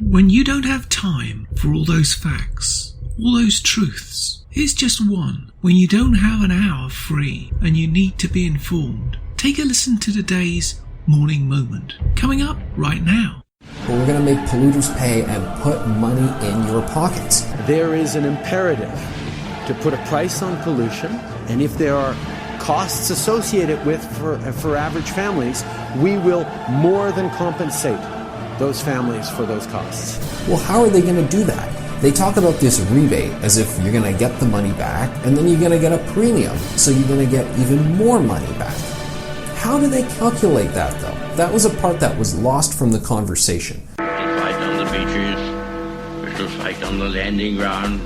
When you don't have time for all those facts, all those truths, here's just one. When you don't have an hour free and you need to be informed, take a listen to today's Morning Moment, coming up right now. But we're going to make polluters pay and put money in your pockets. There is an imperative to put a price on pollution, and if there are costs associated with for average families, we will more than compensate those families for those costs. Well, how are they going to do that? They talk about this rebate as if you're going to get the money back, and then you're going to get a premium, so you're going to get even more money back. How do they calculate that, though? That was a part that was lost from the conversation. We shall fight on the beaches. We shall fight on the landing ground.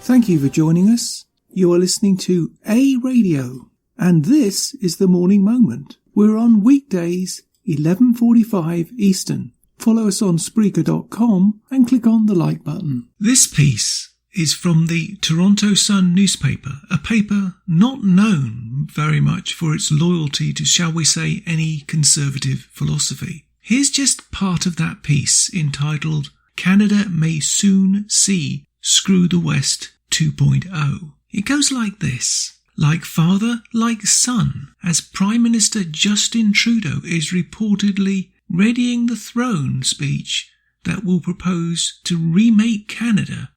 Thank you for joining us. You are listening to A Radio, and this is the Morning Moment. We're on weekdays, 11:45 Eastern. Follow us on Spreaker.com and click on the like button. This piece is from the Toronto Sun newspaper, a paper not known very much for its loyalty to, shall we say, any conservative philosophy. Here's just part of that piece entitled, "Canada May Soon See Screw the West 2.0. It goes like this. Like father, like son, as Prime Minister Justin Trudeau is reportedly readying the throne speech that will propose to remake Canada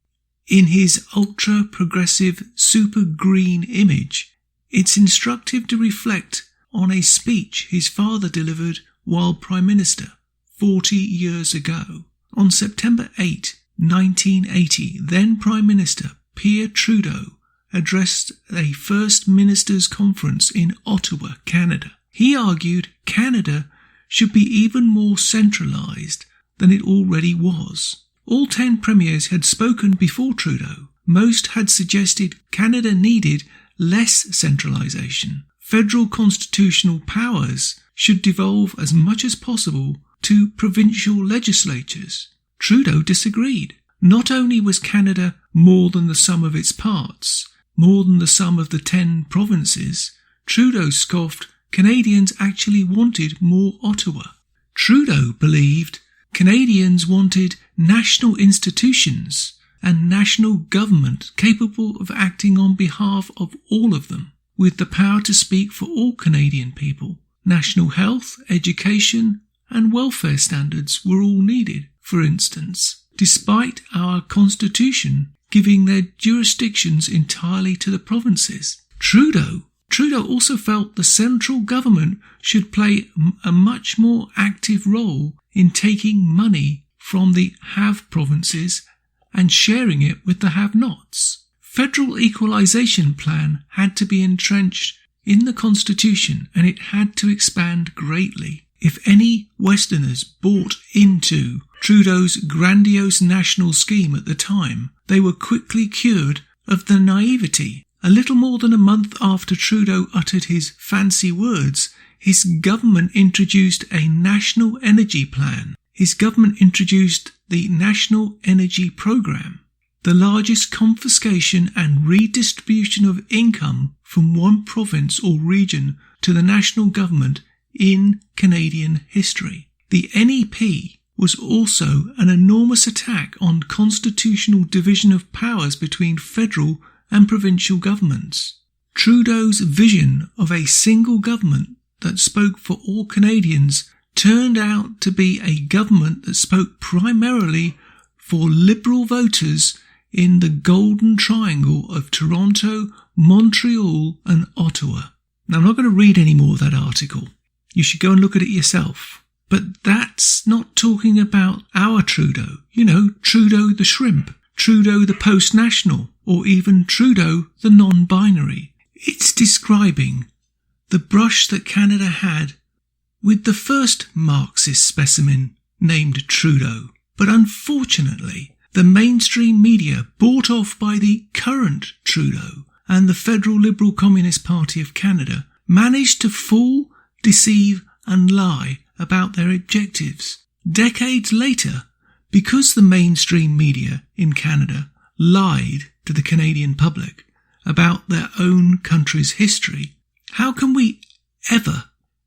in his ultra-progressive super green image, it's instructive to reflect on a speech his father delivered while Prime Minister 40 years ago. On September 8, 1980, then Prime Minister Pierre Trudeau addressed a First Ministers' Conference in Ottawa, Canada. He argued Canada should be even more centralised than it already was. All 10 premiers had spoken before Trudeau. Most had suggested Canada needed less centralisation. Federal constitutional powers should devolve as much as possible to provincial legislatures. Trudeau disagreed. Not only was Canada more than the sum of its parts, more than the sum of the 10 provinces, Trudeau scoffed Canadians actually wanted more Ottawa. Trudeau believed Canadians wanted national institutions and national government capable of acting on behalf of all of them, with the power to speak for all Canadian people. National health, education, and welfare standards were all needed, for instance, despite our constitution giving their jurisdictions entirely to the provinces. Trudeau also felt the central government should play a much more active role in taking money from the have provinces and sharing it with the have-nots. Federal equalisation plan had to be entrenched in the Constitution, and it had to expand greatly. If any Westerners bought into Trudeau's grandiose national scheme at the time, they were quickly cured of the naivety. A little more than a month after Trudeau uttered his fancy words, his government introduced a national energy plan. His government introduced the National Energy Program, the largest confiscation and redistribution of income from one province or region to the national government in Canadian history. The NEP was also an enormous attack on constitutional division of powers between federal and provincial governments. Trudeau's vision of a single government that spoke for all Canadians turned out to be a government that spoke primarily for Liberal voters in the Golden Triangle of Toronto, Montreal and Ottawa. Now, I'm not going to read any more of that article. You should go and look at it yourself. But that's not talking about our Trudeau. You know, Trudeau the shrimp, Trudeau the post-national, or even Trudeau the non-binary. It's describing the brush that Canada had with the first Marxist specimen named Trudeau. But unfortunately, the mainstream media, bought off by the current Trudeau and the Federal Liberal Communist Party of Canada, managed to fool, deceive and lie about their objectives. Decades later, because the mainstream media in Canada lied to the Canadian public about their own country's history, how can we ever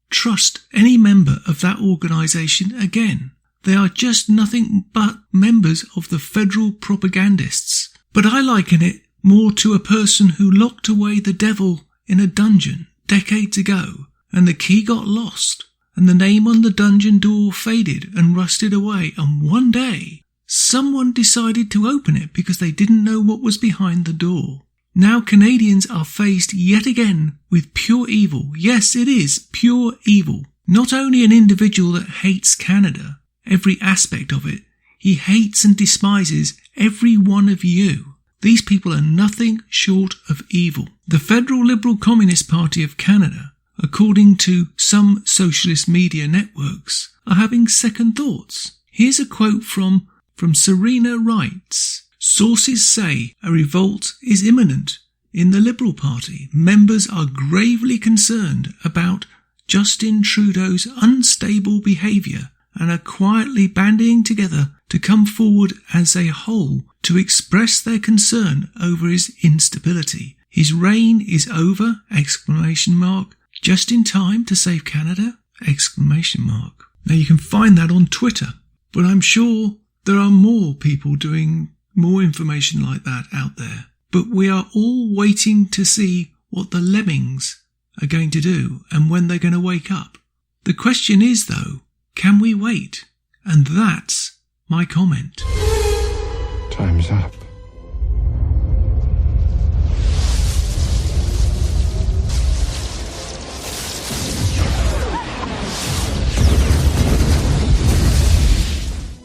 trust any member of that organisation again. They are just nothing but members of the federal propagandists. But I liken it more to a person who locked away the devil in a dungeon decades ago, and the key got lost, and the name on the dungeon door faded and rusted away, and one day someone decided to open it because they didn't know what was behind the door. Now Canadians are faced yet again with pure evil. Yes, it is pure evil. Not only an individual that hates Canada, every aspect of it, he hates and despises every one of you. These people are nothing short of evil. The Federal Liberal Communist Party of Canada, according to some socialist media networks, are having second thoughts. Here's a quote from Serena writes, "Sources say a revolt is imminent in the Liberal Party. Members are gravely concerned about Justin Trudeau's unstable behaviour and are quietly banding together to come forward as a whole to express their concern over his instability. His reign is over, ! Just in time to save Canada, ! Now you can find that on Twitter, but I'm sure there are more people doing more information like that out there. But we are all waiting to see what the lemmings are going to do and when they're going to wake up. The question is, though, can we wait? And that's my comment. Time's up.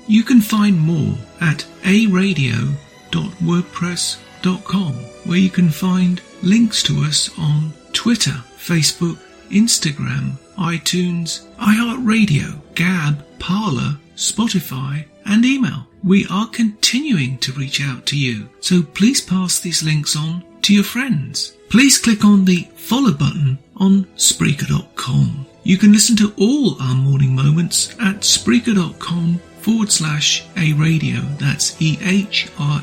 You can find more at aradio.wordpress.com, where you can find links to us on Twitter, Facebook, Instagram, iTunes, iHeartRadio, Gab, Parler, Spotify, and email. We are continuing to reach out to you, so please pass these links on to your friends. Please click on the follow button on Spreaker.com. You can listen to all our morning moments at Spreaker.com/A-Radio. That's EHRADIO,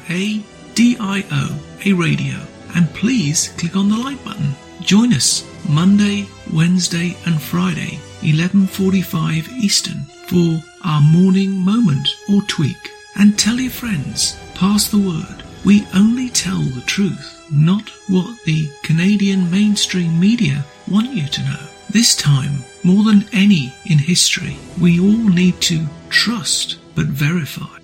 a radio. And please click on the like button. Join us Monday, Wednesday and Friday, 11:45 Eastern, for our morning moment or tweak. And tell your friends, pass the word. We only tell the truth, not what the Canadian mainstream media want you to know. This time, more than any in history, we all need to trust but verify.